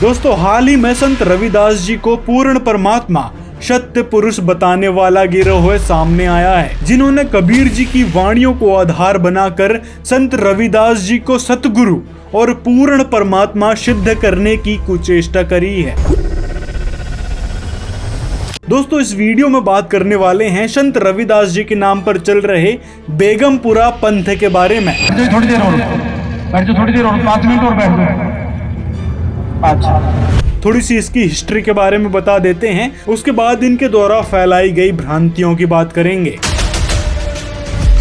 दोस्तों हाल ही में संत रविदास जी को पूर्ण परमात्मा सत्य पुरुष बताने वाला गिरोह सामने आया है, जिन्होंने कबीर जी की वाणियों को आधार बनाकर संत रविदास जी को सतगुरु और पूर्ण परमात्मा सिद्ध करने की कुचेष्टा करी है। दोस्तों इस वीडियो में बात करने वाले हैं संत रविदास जी के नाम पर चल रहे बेगमपुरा पंथ के बारे में। थोड़ी देर और बैठ जाओ, थोड़ी देर और 5 मिनट और बैठ जाओ। अच्छा, थोड़ी सी इसकी हिस्ट्री के बारे में बता देते हैं, उसके बाद इनके द्वारा फैलाई गई भ्रांतियों की बात करेंगे।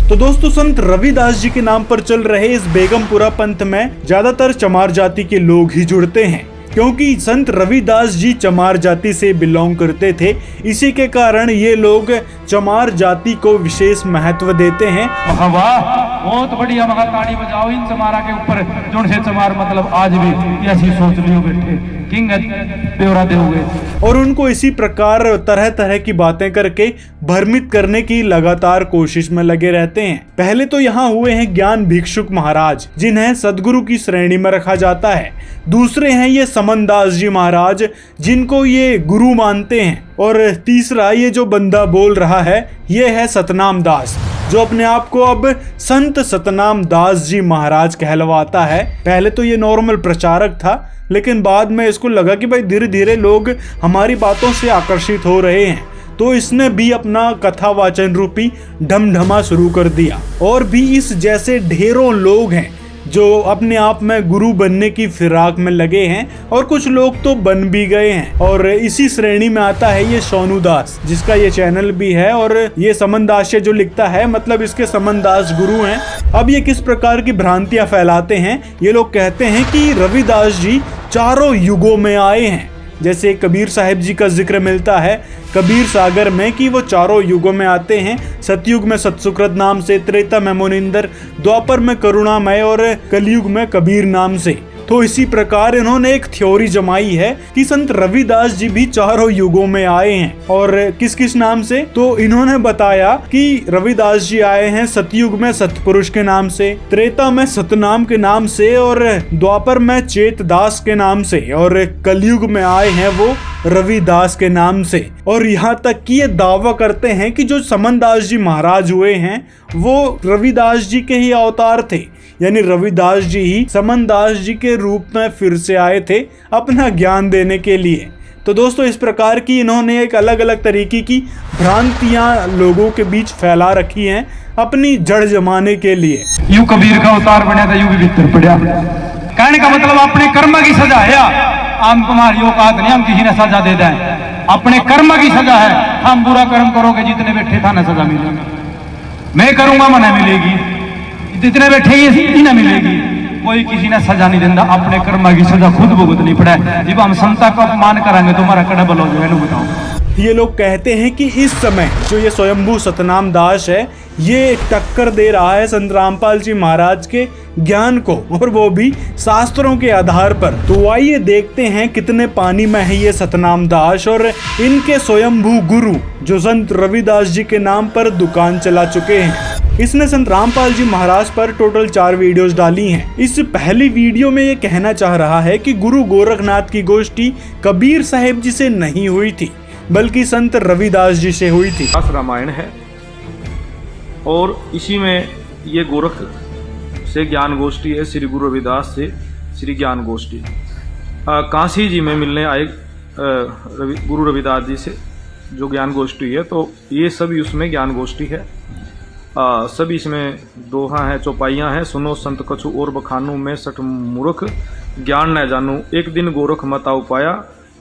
तो दोस्तों संत रविदास जी के नाम पर चल रहे इस बेगमपुरा पंथ में ज्यादातर चमार जाति के लोग ही जुड़ते हैं, क्योंकि संत रविदास जी चमार जाति से बिलोंग करते थे। इसी के कारण ये लोग चमार जाति को विशेष महत्व देते हैं। वाह, बहुत बढ़िया, महा ताड़ी बजाओ इन चमारा के ऊपर, जोन से चमार मतलब आज भी ऐसी सोच लियो बैठे किंग प्योरा देओगे, और उनको इसी प्रकार तरह तरह की बातें करके भ्रमित करने की लगातार कोशिश में लगे रहते हैं। पहले तो यहाँ हुए हैं ज्ञान भिक्षुक महाराज, जिन्हें सदगुरु की श्रेणी में रखा जाता है। दूसरे हैं ये समनदास जी महाराज, जिनको ये गुरु मानते हैं। और तीसरा ये जो बंदा बोल रहा है ये है सतनाम दास, जो अपने आप को अब संत सतनाम दास जी महाराज कहलवाता है। पहले तो ये नॉर्मल प्रचारक था, लेकिन बाद में इसको लगा कि भाई धीरे धीरे लोग हमारी बातों से आकर्षित हो रहे हैं, तो इसने भी अपना कथा वाचन रूपी ढमढमा शुरू कर दिया। और भी इस जैसे ढेरों लोग हैं जो अपने आप में गुरु बनने की फिराक में लगे हैं, और कुछ लोग तो बन भी गए हैं। और इसी श्रेणी में आता है ये सोनू दास, जिसका ये चैनल भी है, और ये समन दास जो लिखता है मतलब इसके समन दास गुरु हैं। अब ये किस प्रकार की भ्रांतियां फैलाते हैं, ये लोग कहते हैं कि रविदास जी चारों युगों में आए हैं। जैसे कबीर साहिब जी का जिक्र मिलता है कबीर सागर में कि वो चारों युगों में आते हैं। सतयुग में सतसुकृत नाम से, त्रेता में मुनिंदर, द्वापर में करुणामय और कलयुग में कबीर नाम से। तो इसी प्रकार इन्होंने एक थ्योरी जमाई है कि संत रविदास जी भी चारों युगों में आए हैं। और किस किस नाम से, तो इन्होंने बताया कि रविदास जी आए हैं सतयुग में सतपुरुष के नाम से, त्रेता में सतनाम के नाम से, और द्वापर में चेतदास के नाम से, और कलयुग में आए हैं वो रविदास के नाम से। और यहाँ तक कि ये दावा करते हैं कि जो समनदास जी महाराज हुए हैं वो रविदास जी के ही अवतार थे, यानी रविदास जी ही समनदास जी के रूप में फिर से आए थे अपना ज्ञान देने के लिए। तो दोस्तों इस प्रकार की इन्होंने एक अलग अलग तरीके की भ्रांतियां लोगों के बीच फैला रखी हैं अपनी जड़ जमाने के लिए। यूं कबीर का अवतार बना था, यूं भी भीतर पड़ा। कहने का मतलब अपने कर्म की सजा है। हम तुम्हारी औकात नहीं, हम किसी ने सजा दे दें, अपने कर्म की सजा है। हम बुरा कर्म करोगे जितने बैठे था ना सजा मिलेगी, मैं करूंगा मना मिलेगी, जितने बैठे ये ना मिलेगी। कोई किसी ने सजा नहीं देता, अपने कर्म की सजा खुद भुगतनी पड़े। जब हम समता का अपमान करेंगे तो हमारा कड़ा बल हो जाएगा। बताओ, ये लोग कहते हैं कि इस समय जो ये स्वयंभू सतनाम दास है ये टक्कर दे रहा है संत रामपाल जी महाराज के ज्ञान को, और वो भी शास्त्रों के आधार पर। तो आइए देखते हैं कितने पानी में है ये सतनाम दास और इनके स्वयंभू गुरु जो संत रविदास जी के नाम पर दुकान चला चुके हैं। इसने संत रामपाल जी महाराज पर टोटल 4 वीडियोस डाली हैं। इस पहली वीडियो में ये कहना चाह रहा है कि गुरु गोरखनाथ की गोष्ठी कबीर साहिब जी से नहीं हुई थी, बल्कि संत रविदास जी से हुई थी। रामायण है और इसी में ये गोरख से ज्ञान गोष्ठी है, श्री गुरु रविदास से श्री ज्ञान गोष्ठी। काशी जी में मिलने आए गुरु रविदास जी से जो ज्ञान गोष्ठी है, तो ये सभी उसमें ज्ञान गोष्ठी है। सभी इसमें दोहा है, चौपाइयाँ हैं। सुनो संत कछु और बखानू में सठ मूर्ख, ज्ञान न जानू एक दिन गोरख मता उपाया,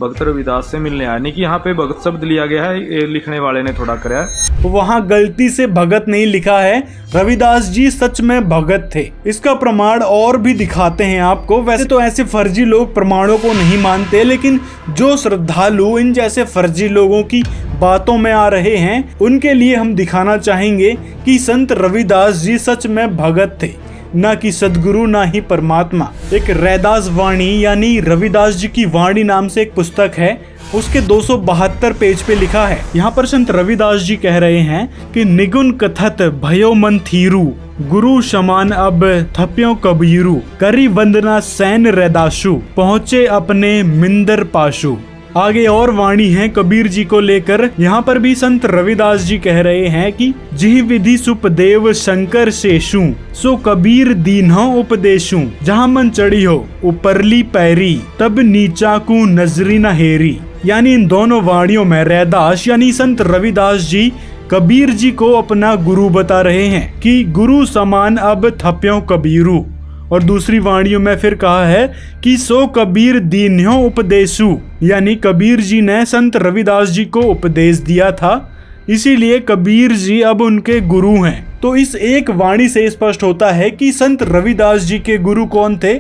भक्त रविदास से मिलने आया। नहीं कि यहाँ पे भगत शब्द लिया गया है, ये लिखने वाले ने थोड़ा कराया, वहाँ गलती से भगत नहीं लिखा है। रविदास जी सच में भगत थे, इसका प्रमाण और भी दिखाते हैं आपको। वैसे तो ऐसे फर्जी लोग प्रमाणों को नहीं मानते, लेकिन जो श्रद्धालु इन जैसे फर्जी लोगों की बातों में आ रहे हैं उनके लिए हम दिखाना चाहेंगे कि संत रविदास जी सच में भगत थे। ना कि सदगुरु ना ही परमात्मा। एक रैदास वाणी यानी रविदास जी की वाणी नाम से एक पुस्तक है, उसके 272 पेज पे लिखा है। यहाँ पर संत रविदास जी कह रहे हैं कि निगुण कथत भयो मन थीरू, गुरु समान अब थप्यों कबीरू, करी वंदना सैन रैदासु, पहुँचे अपने मिंदर पाशु। आगे और वाणी है कबीर जी को लेकर। यहाँ पर भी संत रविदास जी कह रहे हैं कि जिह विधि सुपदेव शंकर शेषु, सो कबीर दीन्हो उपदेशु, जहाँ मन चढ़ी हो ऊपरली पैरी, तब नीचा को नजरी न हेरी। यानी इन दोनों वाणियों में रैदास यानी संत रविदास जी कबीर जी को अपना गुरु बता रहे हैं कि गुरु समान अब थप्यों कबीरू। और दूसरी वाणियों में फिर कहा है कि सो कबीर दीन्हो उपदेशु, यानी कबीर जी ने संत रविदास जी को उपदेश दिया था, इसीलिए कबीर जी अब उनके गुरु हैं। तो इस एक वाणी से स्पष्ट होता है कि संत रविदास जी के गुरु कौन थे?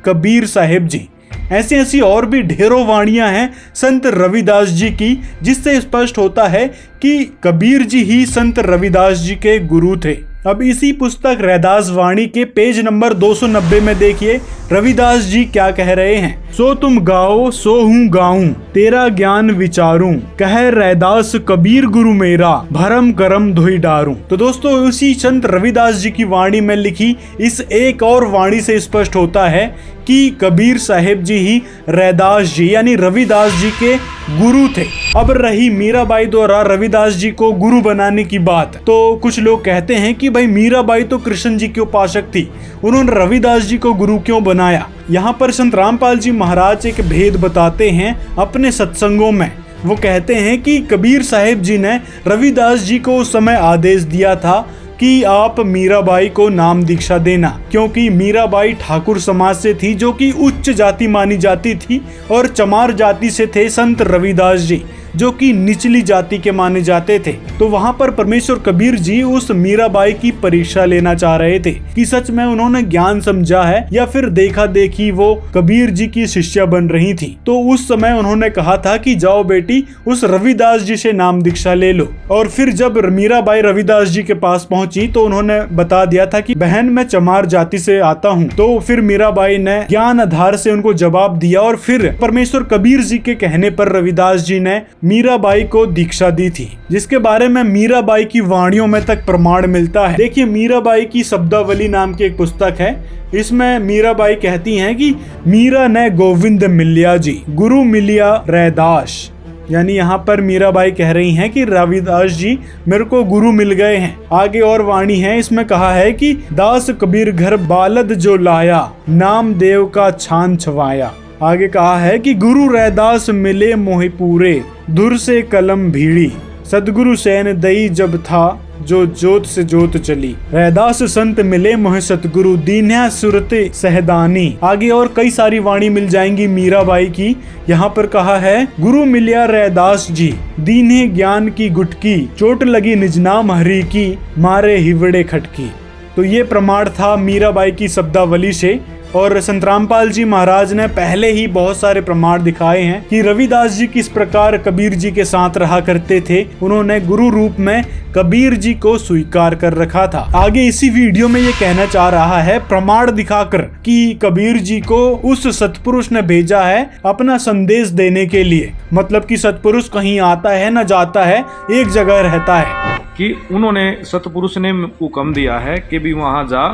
कबीर साहिब जी। ऐसी ऐसी और भी ढेरों वाणियां हैं संत रविदास जी की, जिससे स्पष्ट होता है कि कबीर जी ही संत रविदास जी के गुरु थे। अब इसी पुस्तक रैदास वाणी के पेज नंबर 290 में देखिए रविदास जी क्या कह रहे हैं। सो तुम गाओ सो हूँ गाऊं, तेरा ज्ञान विचारूं, कह रैदास कबीर गुरु मेरा, भरम करम धोई डारूं। तो दोस्तों उसी संत रविदास जी की वाणी में लिखी इस एक और वाणी से स्पष्ट होता है कि कबीर साहिब जी ही रैदास जी यानी रविदास जी के गुरु थे। अब रही मीराबाई द्वारा रविदास जी को गुरु बनाने की बात, तो कुछ लोग कहते हैं कि भाई मीराबाई तो कृष्ण जी की उपासक थी, उन्होंने रविदास जी को गुरु क्यों बनाया? यहाँ पर संत रामपाल जी महाराज एक भेद बताते हैं अपने सत्संगों में। वो कहते हैं कि कबीर साहिब जी ने रविदास जी को उस समय आदेश दिया था कि आप मीराबाई को नाम दीक्षा देना, क्योंकि मीराबाई ठाकुर समाज से थी जो कि उच्च जाति मानी जाती थी, और चमार जाति से थे संत रविदास जी जो कि निचली जाति के माने जाते थे। तो वहां पर परमेश्वर कबीर जी उस मीराबाई की परीक्षा लेना चाह रहे थे कि सच में उन्होंने ज्ञान समझा है या फिर देखा देखी वो कबीर जी की शिष्या बन रही थी। तो उस समय उन्होंने कहा था कि जाओ बेटी उस रविदास जी से नाम दीक्षा ले लो। और फिर जब मीराबाई रविदास जी के पास पहुंची तो उन्होंने बता दिया था कि बहन मैं चमार जाति से आता हूँ। तो फिर मीराबाई ने ज्ञान आधार से उनको जवाब दिया और फिर परमेश्वर कबीर जी के कहने पर रविदास जी ने मीराबाई को दीक्षा दी थी, जिसके बारे में मीराबाई की वाणियों में तक प्रमाण मिलता है। देखिए मीराबाई की शब्दावली नाम की एक पुस्तक है, इसमें मीराबाई कहती हैं कि मीरा ने गोविंद मिलिया जी, गुरु मिलिया रैदास। यानी यहाँ पर मीराबाई कह रही हैं कि रविदास जी मेरे को गुरु मिल गए हैं। आगे और वाणी है, इसमें कहा है कि दास कबीर घर बालद जो लाया, नाम देव का छान छवाया। आगे कहा है कि गुरु रैदास मिले मोहि पूरे, धुर से कलम भीड़ी, सदगुरु सैन दई जब था, जो जोत से जोत चली, रैदास संत मिले मोहि सतगुरु, दीन्या सुरते सहदानी। आगे और कई सारी वाणी मिल जाएंगी मीराबाई की। यहाँ पर कहा है गुरु मिलिया रैदास जी, दीन्हे ज्ञान की गुटकी, चोट लगी निज नाम हरि की, मारे हिवड़े खटकी। तो ये प्रमाण था मीराबाई की शब्दावली से। और संत रामपाल जी महाराज ने पहले ही बहुत सारे प्रमाण दिखाए हैं कि रविदास जी किस प्रकार कबीर जी के साथ रहा करते थे। उन्होंने गुरु रूप में कबीर जी को स्वीकार कर रखा था। आगे इसी वीडियो में ये कहना चाह रहा है प्रमाण दिखाकर कि कबीर जी को उस सतपुरुष ने भेजा है अपना संदेश देने के लिए। मतलब कि सतपुरुष कहीं आता है न जाता है, एक जगह रहता है। कि उन्होंने सतपुरुष ने हुक्म दिया है कि भी वहाँ जा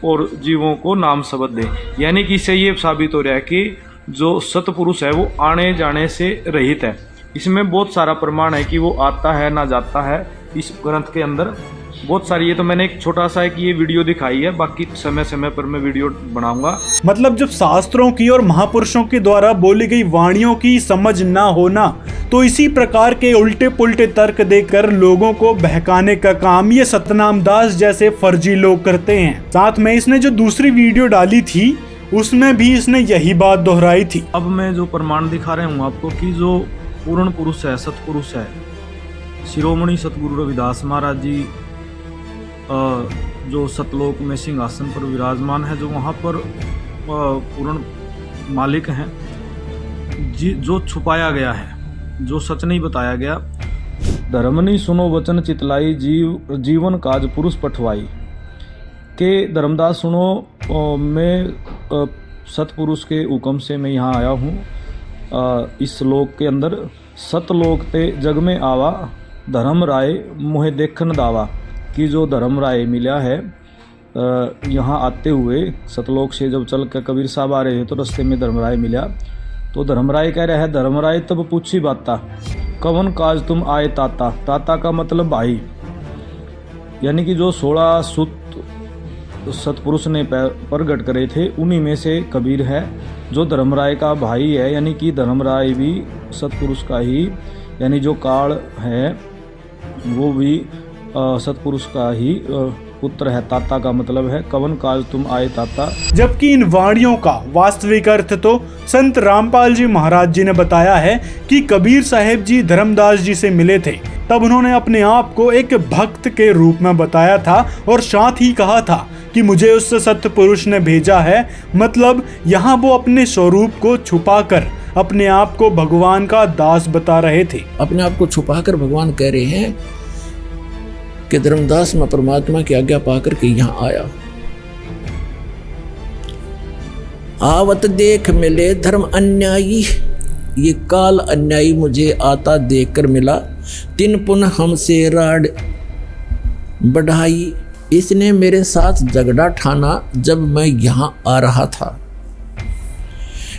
और जीवों को नाम शब्द दे। यानी कि इससे ये साबित हो रहा है कि जो सतपुरुष है वो आने जाने से रहित है। इसमें बहुत सारा प्रमाण है कि वो आता है ना जाता है। इस ग्रंथ के अंदर बहुत सारी, ये तो मैंने एक छोटा सा ये वीडियो दिखाई है, बाकी समय समय पर मैं वीडियो बनाऊंगा। मतलब जब शास्त्रों की और महापुरुषों के द्वारा बोली गई वाणियों की समझ ना होना, तो इसी प्रकार के उल्टे पुल्टे तर्क देकर लोगों को बहकाने का काम ये सतनाम दास जैसे फर्जी लोग करते हैं। साथ में इसने जो दूसरी वीडियो डाली थी उसमें भी इसने यही बात दोहराई थी। अब मैं जो प्रमाण दिखा रहा हूँ आपको कि जो पूर्ण पुरुष है, सतपुरुष है, शिरोमणि सतगुरु रविदास महाराज जी जो सतलोक में सिंहासन पर विराजमान है, जो वहाँ पर पूर्ण मालिक हैं, जो छुपाया गया है, जो सच नहीं बताया गया। धर्मनी सुनो वचन चितलाई, जीवन काज पुरुष पठवाई। कि धर्मदास सुनो, मैं सतपुरुष के हुक्म से मैं यहाँ आया हूँ। इस लोक के अंदर सतलोक ते जग में आवा, धर्म राय मोहे देखन दावा। कि जो धर्म राय मिला है यहाँ आते हुए सतलोक से जब चल कर कबीर साहब आ रहे थे तो रास्ते में धर्मराय मिला। तो धर्मराय कह रहा है, धर्मराय तब पूछी बाता, कवन काज तुम आए ताता। ताता का मतलब भाई, यानी कि जो 16 सुत सतपुरुष ने प्रगट करे थे उन्हीं में से कबीर है, जो धर्मराय का भाई है। यानी कि धर्मराय भी सतपुरुष का ही, यानी जो काल है वो भी सतपुरुष का ही पुत्र है। ताता का मतलब है कवन काज तुम आए ताता। जबकि इन वाणियों का वास्तविक अर्थ तो संत रामपाल जी महाराज जी ने बताया है कि कबीर साहेब जी धर्मदास जी से मिले थे, तब उन्होंने अपने आप को एक भक्त के रूप में बताया था और साथ ही कहा था कि मुझे उस सतपुरुष ने भेजा है। मतलब यहाँ वो अपने स्वरूप को छुपाकर अपने आप को भगवान का दास बता रहे थे। अपने आप को छुपाकर भगवान कह रहे हैं कि धर्मदास मैं परमात्मा की आज्ञा पाकर के यहाँ आया। आवत देख मिले धर्म अन्यायी, ये काल अन्यायी मुझे आता देखकर मिला। तिन पुनः हमसे राड बढ़ाई, इसने मेरे साथ झगड़ा ठाना जब मैं यहाँ आ रहा था।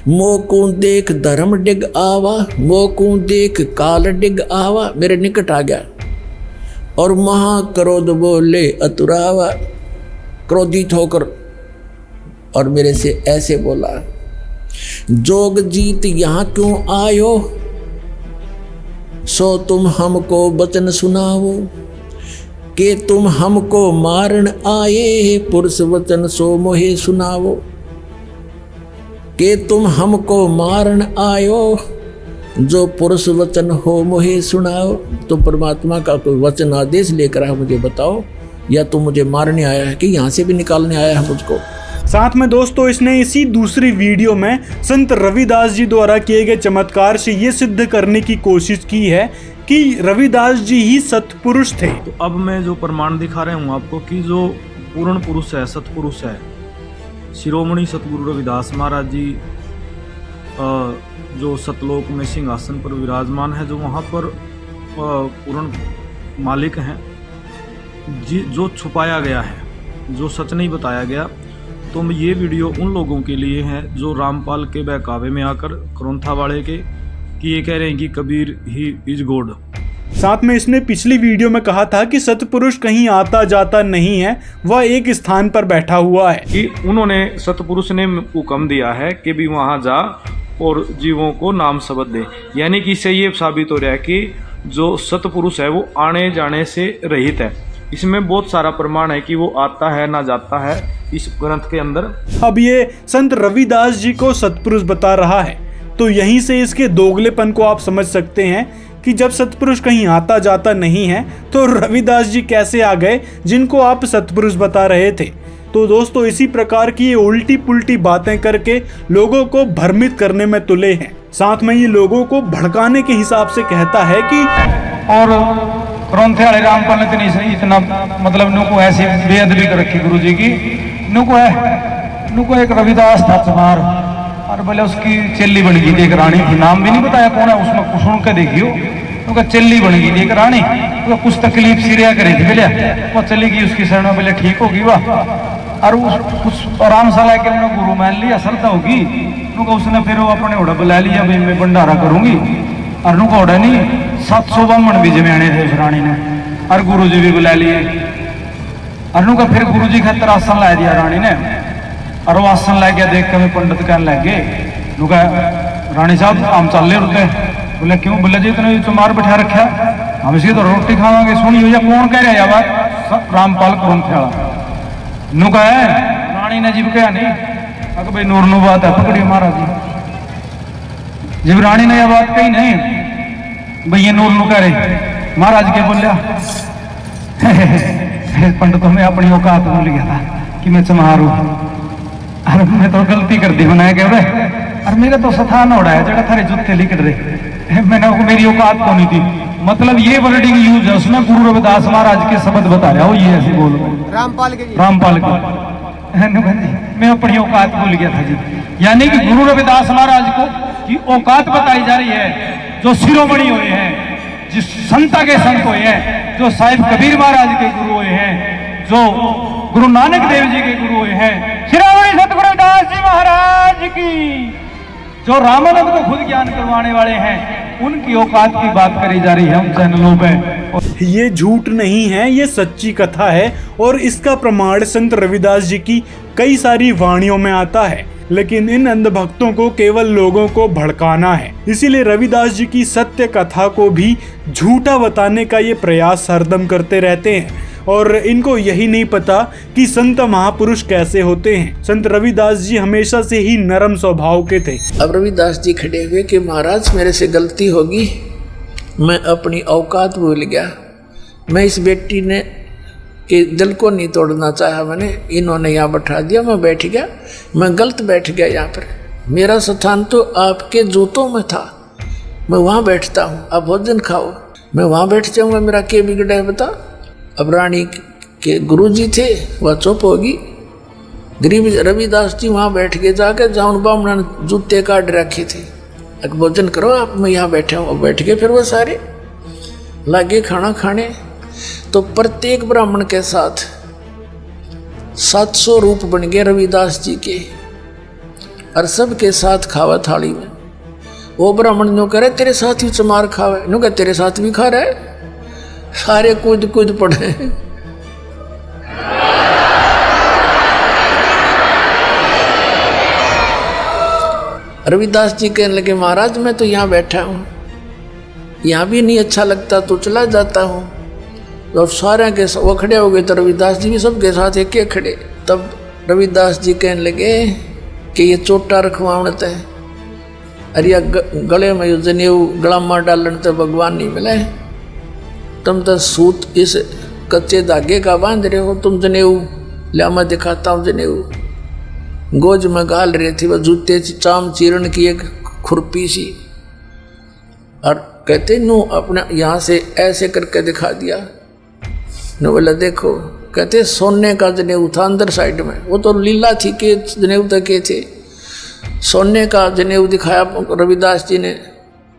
मोकू देख धर्म डिग आवा, मोकू देख काल डिग आवा, मेरे निकट आ गया और महाक्रोध बोले अतुरावा, क्रोधित होकर और मेरे से ऐसे बोला, जोग जीत यहाँ क्यों आयो, सो तुम हमको वचन सुनाओ। कि तुम हमको मारन आए, पुरुष वचन सो मोहे सुनाओ। कि तुम हमको मारन आयो, जो पुरुष वचन हो मोहे सुनाओ। तो परमात्मा का कोई वचन आदेश लेकर आया, मुझे बताओ, या तो मुझे मारने आया है कि यहाँ से भी निकालने आया है मुझको। साथ में दोस्तों इसने इसी दूसरी वीडियो में संत रविदास जी द्वारा किए गए चमत्कार से ये सिद्ध करने की कोशिश की है कि रविदास जी ही सतपुरुष थे। तो अब मैं जो प्रमाण दिखा रहा हूँ आपको कि जो पूर्ण पुरुष है, सतपुरुष है, शिरोमणि सतगुरु रविदास महाराज जी जो सतलोक में सिंहासन पर विराजमान है, जो वहाँ पर पूर्ण मालिक हैं, जो छुपाया गया है, जो सच नहीं बताया गया। तो ये वीडियो उन लोगों के लिए है जो रामपाल के बहकावे में आकर करोंथा वाले के कि ये कह रहे हैं कि कबीर ही इज गॉड। साथ में इसने पिछली वीडियो में कहा था कि सतपुरुष कहीं आता जाता नहीं है, वह एक स्थान पर बैठा हुआ है। कि उन्होंने सतपुरुष ने हुक्म दिया है कि भी वहाँ जा और जीवों को नाम शब्द दे। यानी कि इससे ये साबित हो रहा है कि जो सतपुरुष है वो आने जाने से रहित है। इसमें बहुत सारा प्रमाण है कि वो आता है ना जाता है इस ग्रंथ के अंदर। अब ये संत रविदास जी को सतपुरुष बता रहा है, तो यहीं से इसके दोगलेपन को आप समझ सकते हैं कि जब सतपुरुष कहीं आता जाता नहीं है तो रविदास जी कैसे आ गए जिनको आप सतपुरुष बता रहे थे। तो दोस्तों इसी प्रकार की ये उल्टी पुल्टी बातें करके लोगों को भ्रमित करने में तुले हैं। साथ में ये लोगों को भड़काने के हिसाब से कहता है कि और करोंथे वाले रामपाल ने तो नहीं सही इतना मतलब नुको ऐसी बेअदबी कर रखी गुरु जी की। नुको एक रविदास था चमार और बोले उसकी चेल्ली बन गई एक रानी थी, नाम भी नहीं बताया कौन है, उसमें सुन के देखियो उनका चेल्ली बन गई एक रानी, तो कुछ तकलीफ सिरिया करी थी बोले वो चली गई उसकी शरण में, बोले ठीक होगी वाह। और कुछ आराम सा लाके उन्होंने गुरु मान लिया, श्रद्धा होगी उनका, उसने फिर वो अपने ओढ़ा बुला लिया भाई मैं भंडारा करूंगी। और उनका ओढ़ा नहीं 700 ब्राह्मण भी जमाने थे उस रानी ने, और गुरु जी भी बुला लिए। और उनका फिर गुरु जी खातर आसन ला दिया रानी ने, और वो आसन ला गया देख के मैं पंडित कहने लगे नुका रानी साहब हम चल रहे रुके। बोले क्यों? बोले जी इतने तुम्हार बैठा रखा, हम इसकी तो रोटी खावांगे। सुनी हो या कौन कह रहा है बात? रामपाल करोंथे वाला नुका है। रानी ने जीव कहा नहीं, अगर भाई नूर नु बात है पकड़ी महाराज जी। जब रानी ने यह बात कही नहीं भाई ये नूर नु कह रहे, महाराज के बोलिया पंडितों में अपनी औकात भूल गया था कि मैं चमार हूं, अरे मैं तो गलती कर दी बनाया कह रहे, और मेरा तो सथान हो रहा है जरा थारे जूते लिख रहे, मैंने मेरी औकात को नहीं थी। मतलब ये वर्डिंग यूज है उसमें गुरु रविदास महाराज के शब्द बता रहा हो, ये ऐसे बोल रहे रामपाल के मैं अपनी औकात भूल गया था जी। यानी कि गुरु रविदास महाराज को की औकात बताई जा रही है, जो शिरोमणि हुए हैं, जिस संता के संत हुए हैं, जो साहिब कबीर महाराज के गुरु हुए हैं, जो गुरु नानक देव जी के गुरु हुए हैं, शिरोमणि सतगुरु दास जी महाराज की, जो रामानंद को खुद ज्ञान करवाने वाले हैं, उनकी औकात की बात करी जा रही है उन चैनलों पे। ये झूठ नहीं है, ये सच्ची कथा है और इसका प्रमाण संत रविदास जी की कई सारी वाणियों में आता है। लेकिन इन अंधभक्तों को केवल लोगों को भड़काना है, इसीलिए रविदास जी की सत्य कथा को भी झूठा बताने का ये प्रयास हरदम करते रहते हैं और इनको यही नहीं पता कि संत महापुरुष कैसे होते हैं। संत रविदास जी हमेशा से ही नरम स्वभाव के थे। अब रविदास जी खड़े हुए कि महाराज मेरे से गलती होगी, मैं अपनी औकात भूल गया, मैं इस बेटी ने के दिल को नहीं तोड़ना चाहा, मैंने इन्होंने यहाँ बैठा दिया, मैं बैठ गया, मैं गलत बैठ गया यहाँ पर, मेरा स्थान तो आपके जूतों में था, मैं वहाँ बैठता हूँ, आप भोजन खाओ, मैं वहाँ बैठ जाऊँगा, मेरा क्या बिगड़ा है बता। अब रानी के गुरुजी थे, वह चुप होगी, गरीब रविदास जी वहाँ बैठ के जाकर जहाँ उन ब्राह्मण ने जूते काट रखे थे, अब भोजन करो आप, मैं यहाँ बैठा हूँ। बैठ के फिर वो सारे लागे खाना खाने, तो प्रत्येक ब्राह्मण के साथ 700 रूप बन गए रविदास जी के और सबके साथ खावा थाली में। वो ब्राह्मण नो करे तेरे साथ ही चमार खावे, नो कह तेरे साथ भी खा रहे, सारे कूद कूद पड़े। रविदास जी कहने लगे महाराज मैं तो यहाँ बैठा हूँ, यहाँ भी नहीं अच्छा लगता तो चला जाता हूँ। तो सारे के वो खड़े हो गए तो रविदास जी भी सबके साथ एक एक खड़े। तब रविदास जी कहने लगे कि ये चोटा रखवावत है, अरे या गले में जनेऊ गला मार डालन तो भगवान नहीं मिले, तुम तो सूत इस कच्चे धागे का बांध रहे हो, तुम जनेऊ लिया मैं दिखाता हूँ जनेऊ। गोज में गाल रहे थे वह जूते चाम चीरण की एक खुरपी सी, और कहते नो अपने यहाँ से ऐसे करके दिखा दिया। नो बोला देखो, कहते सोने का जनेऊ था अंदर साइड में, वो तो लीला थी के जनेऊ तक के थे, सोने का जनेऊ दिखाया रविदास जी ने।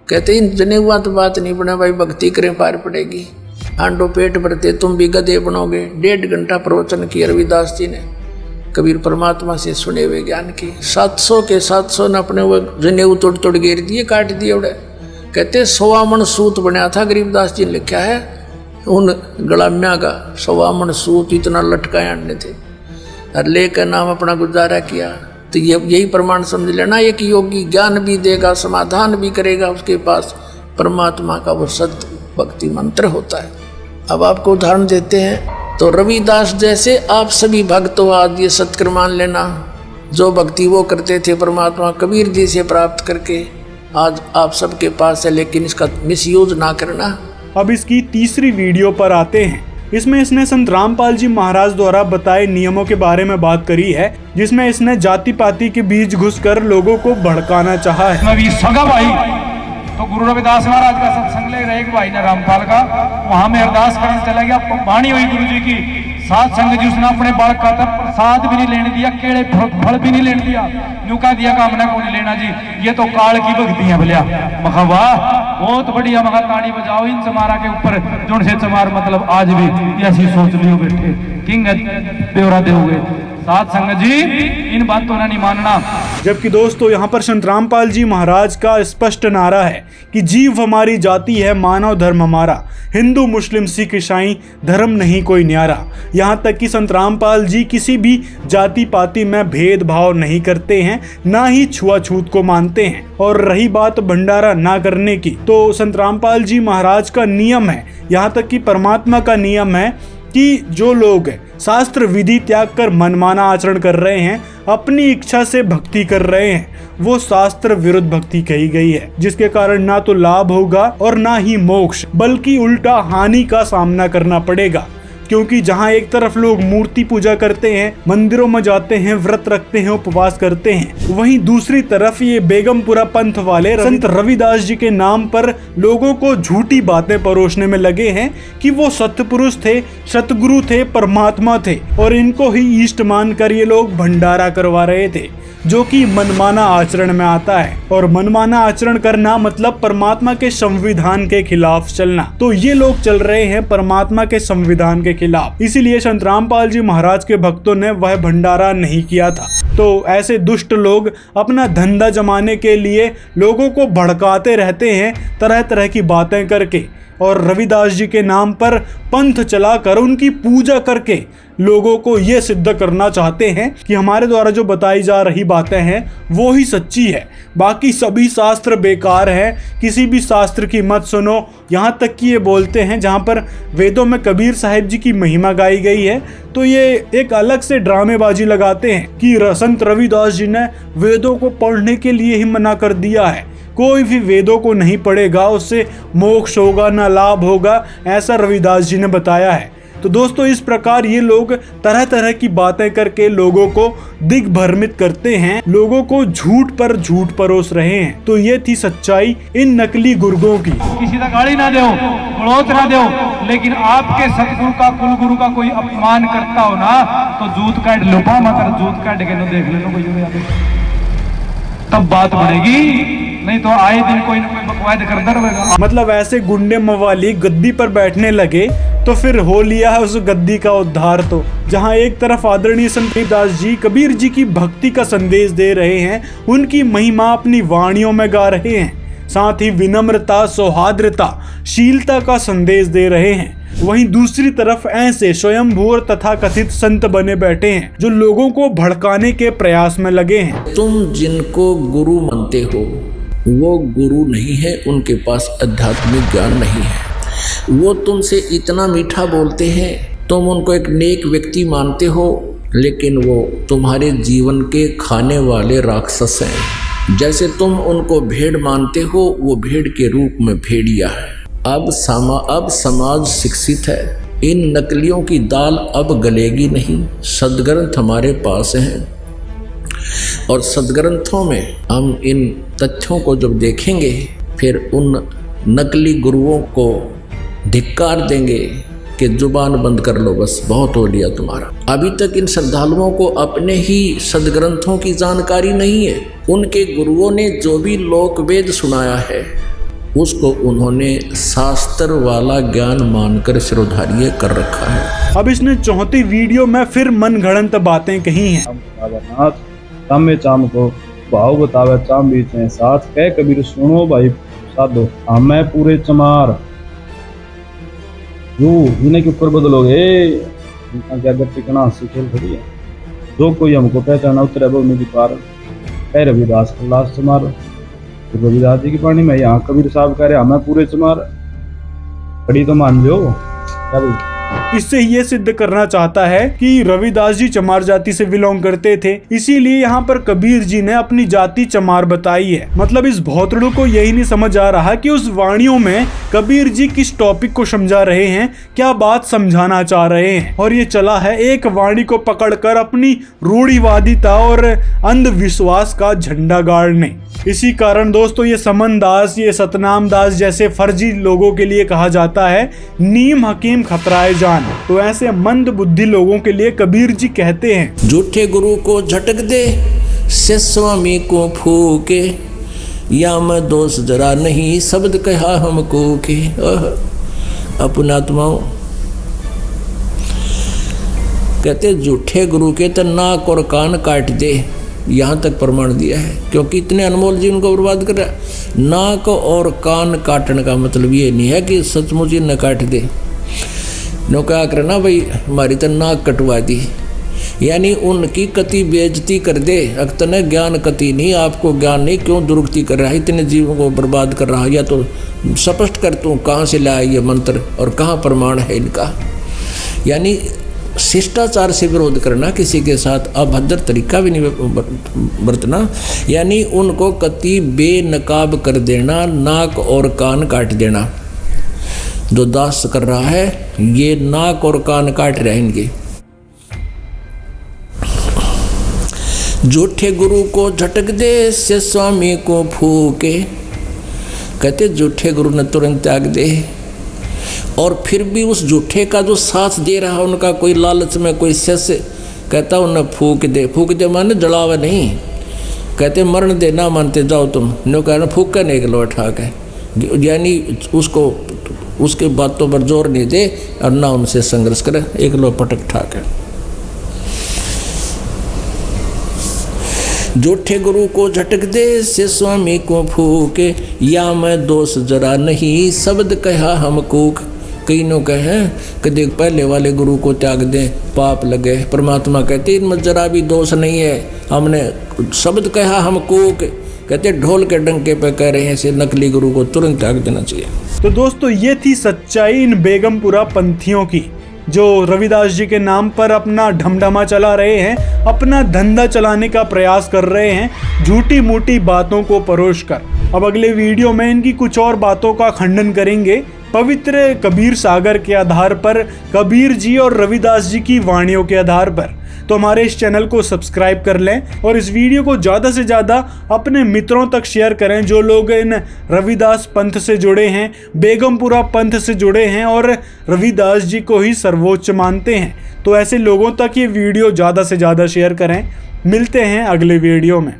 कहते इन जनेऊआ तो बात नहीं बना भाई, भक्ति करें पार पड़ेगी, आंडो पेट भरते तुम भी गधे बनोगे। 1.5 घंटा प्रवचन किया रविदास जी ने, कबीर परमात्मा से सुने हुए ज्ञान की। 700 के 700 ने अपने वो जनेऊ तोड़ तोड़ घेर दिए, काट दिए उड़े। कहते 100 मन सूत बनया था, गरीबदास जी ने लिखा है उन गलाम्या का 100 मन सूत इतना लटकाए आने थे, और लेकर नाम अपना गुजारा किया। तो ये यही प्रमाण समझ लेना, एक योगी ज्ञान भी देगा, समाधान भी करेगा, उसके पास परमात्मा का वो सत्य भक्ति मंत्र होता है। अब आपको उदाहरण देते हैं, तो रविदास जैसे आप सभी भक्त हो, आज ये सत्य मान लेना, जो भक्ति वो करते थे परमात्मा कबीर जी से प्राप्त करके आज आप सबके पास है, लेकिन इसका मिसयूज ना करना। अब इसकी तीसरी वीडियो पर आते हैं। इसमें इसने संत रामपाल जी महाराज द्वारा बताए नियमों के बारे में बात करी है, जिसमें इसने जाति पाति के बीच घुसकर लोगों को भड़काना चाहा है। सगा भाई तो गुरु रविदास महाराज का सत्संग ले रहे एक भाई ने रामपाल का, वहां में अरदास करने चला गया, वाणी हुई गुरु जी की, सात संग जी उसने अपने बालक का प्रसाद भी नहीं लेने दिया, केड़े फल भी नहीं लेने दिया, नुका दिया कामना को नहीं लेना जी, ये तो काल की भक्ति है भलिया। मखा वाह बहुत बढ़िया, मखा ताड़ी बजाओ इन चमारा के ऊपर, जोन से चमार मतलब आज भी ऐसी सोच लियो बैठे किंग ब्यौरा दोगे। साथ संगत जी इन बातों ने नहीं मानना। जबकि दोस्तों यहाँ पर संत रामपाल जी महाराज का स्पष्ट नारा है कि जीव हमारी जाति है, मानव धर्म हमारा, हिंदू मुस्लिम सिख ईसाई धर्म नहीं कोई न्यारा। यहाँ तक कि संत रामपाल जी किसी भी जाति पाति में भेदभाव नहीं करते हैं, ना ही छुआछूत को मानते हैं। और रही बात भंडारा ना करने की, तो संत रामपाल जी महाराज का नियम है, यहाँ तक कि परमात्मा का नियम है कि जो लोग शास्त्र विधि त्याग कर मनमाना आचरण कर रहे हैं, अपनी इच्छा से भक्ति कर रहे हैं, वो शास्त्र विरुद्ध भक्ति कही गई है, जिसके कारण ना तो लाभ होगा और ना ही मोक्ष, बल्कि उल्टा हानि का सामना करना पड़ेगा। क्योंकि जहाँ एक तरफ लोग मूर्ति पूजा करते हैं, मंदिरों में जाते हैं, व्रत रखते हैं, उपवास करते हैं, वहीं दूसरी तरफ ये बेगमपुरा पंथ वाले संत रविदास जी के नाम पर लोगों को झूठी बातें परोसने में लगे हैं कि वो सत्पुरुष थे, सतगुरु थे, परमात्मा थे, और इनको ही इष्ट मानकर ये लोग भंडारा करवा रहे थे, जो कि मनमाना आचरण में आता है। और मनमाना आचरण करना मतलब परमात्मा के संविधान के खिलाफ चलना। तो ये लोग चल रहे हैं परमात्मा के संविधान के खिलाफ, इसीलिए संत रामपाल जी महाराज के भक्तों ने वह भंडारा नहीं किया था। तो ऐसे दुष्ट लोग अपना धंधा जमाने के लिए लोगों को भड़काते रहते हैं तरह तरह की बातें करके, और रविदास जी के नाम पर पंथ चलाकर उनकी पूजा करके लोगों को ये सिद्ध करना चाहते हैं कि हमारे द्वारा जो बताई जा रही बातें हैं वो ही सच्ची है, बाकी सभी शास्त्र बेकार हैं, किसी भी शास्त्र की मत सुनो। यहाँ तक कि ये बोलते हैं जहाँ पर वेदों में कबीर साहिब जी की महिमा गाई गई है, तो ये एक अलग से ड्रामेबाजी लगाते हैं कि संत रविदास जी ने वेदों को पढ़ने के लिए ही मना कर दिया है, कोई भी वेदों को नहीं पढ़ेगा उससे मोक्ष होगा, ना लाभ होगा, ऐसा रविदास जी ने बताया है। तो दोस्तों, इस प्रकार ये लोग तरह तरह की बातें करके लोगों को दिग्भ्रमित करते हैं, लोगों को झूठ पर झूठ परोस रहे हैं। तो ये थी सच्चाई इन नकली गुरुओं की। किसी का गाली ना दो, बढ़ोत ना दो, लेकिन आपके सतगुरु का, कुलगुरु का कोई अपमान करता हो ना, तो जूत काट लो, मगर जूत काट के लो, देख लेना कोई, तब बात बढ़ेगी, नहीं तो आए दिन कोई ना कोई बकवाद करता रहेगा। मतलब ऐसे गुंडे मवाली गद्दी पर बैठने लगे तो फिर हो लिया है उस गद्दी का उद्धार। तो जहां एक तरफ आदरणीय संत रविदास जी कबीर जी की भक्ति का संदेश दे रहे हैं, उनकी महिमा अपनी वाणियों में गा रहे हैं, साथ ही विनम्रता, सौहार्द्रता, शीलता का संदेश दे रहे हैं, वहीं दूसरी तरफ ऐसे स्वयंभू और तथा कथित संत बने बैठे हैं जो लोगों को भड़काने के प्रयास में लगे हैं। तुम जिनको गुरु मानते हो वो गुरु नहीं है, उनके पास आध्यात्मिक ज्ञान नहीं है। वो तुमसे इतना मीठा बोलते हैं, तुम उनको एक नेक व्यक्ति मानते हो, लेकिन वो तुम्हारे जीवन के खाने वाले राक्षस हैं। जैसे तुम उनको भेड़ मानते हो, वो भेड़ के रूप में भेड़िया है। अब समाज शिक्षित है, इन नकलियों की दाल अब गलेगी नहीं। सदग्रंथ हमारे पास हैं और सदग्रंथों में हम इन तथ्यों को जब देखेंगे, फिर उन नकली गुरुओं को धिक्कार देंगे कि जुबान बंद कर लो, बस बहुत हो लिया तुम्हारा। अभी तक इन श्रद्धालुओं को अपने ही सदग्रंथों की जानकारी नहीं है। उनके गुरुओं ने जो भी लोक वेद सुनाया है उसको उन्होंने शास्त्र वाला ज्ञान मानकर सिरोधार्य कर रखा है। अब इसने चौथी वीडियो में फिर मनगढ़ंत बातें कही हैं। चामे चाम को भाव बतावे चाम बीच में साथ कह कबीर सुनो भाई साधो हमें पूरे चमार यू इन्हें के ऊपर बदलोगे, इनका क्या टिकना सिखेल खड़ी है। जो कोई हमको पहचाना उतरे बोलने की पार कह रविदास लाश चमार, तो रविदास जी की पानी में यहाँ कबीर साहब कह रहे हमें पूरे चमार, खड़ी तो मान लो क्या भाई। इससे ये सिद्ध करना चाहता है कि रविदास जी चमार जाति से बिलोंग करते थे, इसीलिए यहाँ पर कबीर जी ने अपनी जाति चमार बताई है। मतलब इस भौतड़ू को यही नहीं समझ आ रहा कि उस वाणियों में कबीर जी किस टॉपिक को समझा रहे हैं, क्या बात समझाना चाह रहे हैं। और ये चला है एक वाणी को पकड़कर अपनी रूढ़िवादिता और अंधविश्वास का झंडा गाड़ने। इसी कारण दोस्तों ये समन दास, ये सतनाम दास जैसे फर्जी लोगों के लिए कहा जाता है नीम हकीम खतराए जान। तो ऐसे मंद बुद्धि लोगों के लिए कबीर जी कहते हैं, झूठे गुरु को झटक दे से स्वामी को फूके, या मैं दोष जरा नहीं शब्द कहा हमको के। अपनात्माओं कहते झूठे गुरु के तो नाक और कान काट दे, यहाँ तक प्रमाण दिया है, क्योंकि इतने अनमोल जीवन को बर्बाद कर रहा है। नाक और कान काटने का मतलब ये नहीं है कि सचमुच ही न काट दे। नो क्या करना भाई हमारी तो नाक कटवा दी, यानी उनकी कति बेइज्जती कर दे। अक्तने ज्ञान कति नहीं, आपको ज्ञान नहीं, क्यों दुरुक्ति कर रहा है, इतने जीवन को बर्बाद कर रहा है। या तो स्पष्ट कर तू कहाँ से लाया ये मंत्र और कहाँ प्रमाण है इनका। यानी शिष्टाचार से विरोध करना, किसी के साथ अभद्र तरीका भी नहीं बरतना, यानी उनको कति बेनकाब कर देना, नाक और कान काट देना। जो दास कर रहा है ये नाक और कान काट रहेंगे। झूठे गुरु को झटक दे से स्वामी को फूके, कहते झूठे गुरु ने तुरंत त्याग दे। और फिर भी उस झूठे का जो साथ दे रहा उनका कोई लालच में कोई शिष्य कहता उन्हें फूक दे माने जलावा नहीं, कहते मरण दे ना मानते जाओ तुम, नो कहना फूक कर नहीं लो ठाक है, यानी उसको उसके बातों पर जोर नहीं दे और ना उनसे संघर्ष करे, एक लो पटक ठाक है। झूठे गुरु को झटक दे से स्वामी को फूके, या मैं दोष जरा नहीं शब्द कहा हम कूक। कई नो कहे कि देख पहले वाले गुरु को त्याग दें पाप लगे, परमात्मा कहते इनमें जरा भी दोष नहीं है, हमने शब्द कहा हम कूक, कहते ढोल के डंके पे कह रहे हैं से नकली गुरु को तुरंत त्याग देना चाहिए। तो दोस्तों ये थी सच्चाई इन बेगमपुरा पंथियों की, जो रविदास जी के नाम पर अपना ढमढमा चला रहे हैं, अपना धंधा चलाने का प्रयास कर रहे हैं झूठी मूठी बातों को परोस कर। अब अगले वीडियो में इनकी कुछ और बातों का खंडन करेंगे पवित्र कबीर सागर के आधार पर, कबीर जी और रविदास जी की वाणियों के आधार पर। तो हमारे इस चैनल को सब्सक्राइब कर लें और इस वीडियो को ज़्यादा से ज़्यादा अपने मित्रों तक शेयर करें जो लोग इन रविदास पंथ से जुड़े हैं, बेगमपुरा पंथ से जुड़े हैं और रविदास जी को ही सर्वोच्च मानते हैं। तो ऐसे लोगों तक ये वीडियो ज़्यादा से ज़्यादा शेयर करें। मिलते हैं अगले वीडियो में।